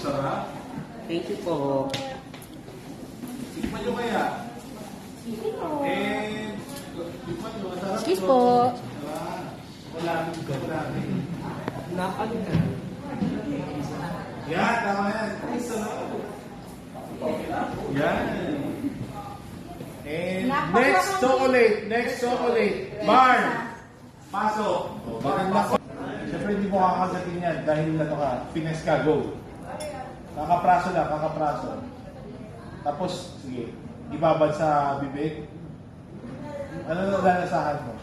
Sarap. Thank you po. Tikman nyo kaya. And, tikman nyo. Sarap. Excuse po. Wala. Wala. Nakano na. Yan, tama yan. Ay, sarap. Yan. And next chocolate. Next chocolate. Barn. Pasok. Maganda ko. Siyempre hindi mo kakagatin yan dahil nato ka. Fines ka. Go. Kakapraso lang. Kakapraso. Tapos, sige. Ibabad sa bibig. Ano na lalasahan mo?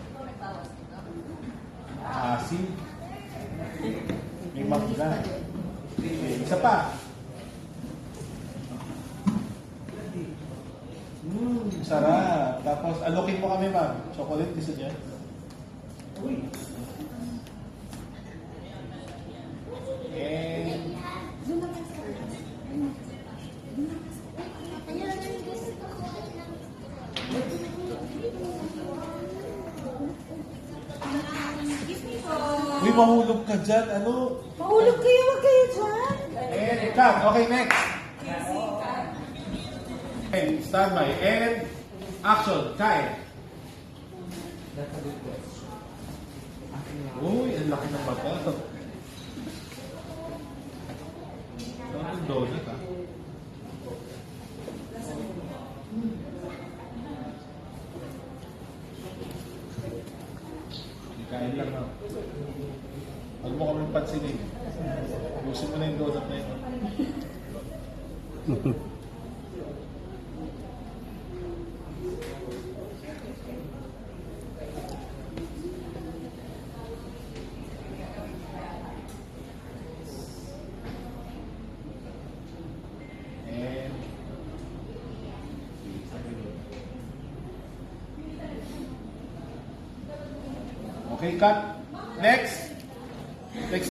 Asin. May mangga. Okay, isa pa. Sarap. Tapos, alokin mo kami, ma'am. Chocolate, isa dyan. And, uy, mahulog ka dyan. Ano? Mahulog kayo, wag kayo dyan. And, cut. Okay, next. And, stand by. And, action. Kain. Uy, ang laki ng mata. Ang donut, ah. Kain lang, no? Huwag mo kami pansinin. Busin mo na yung donut na yun. And okay, cut. Next. Next.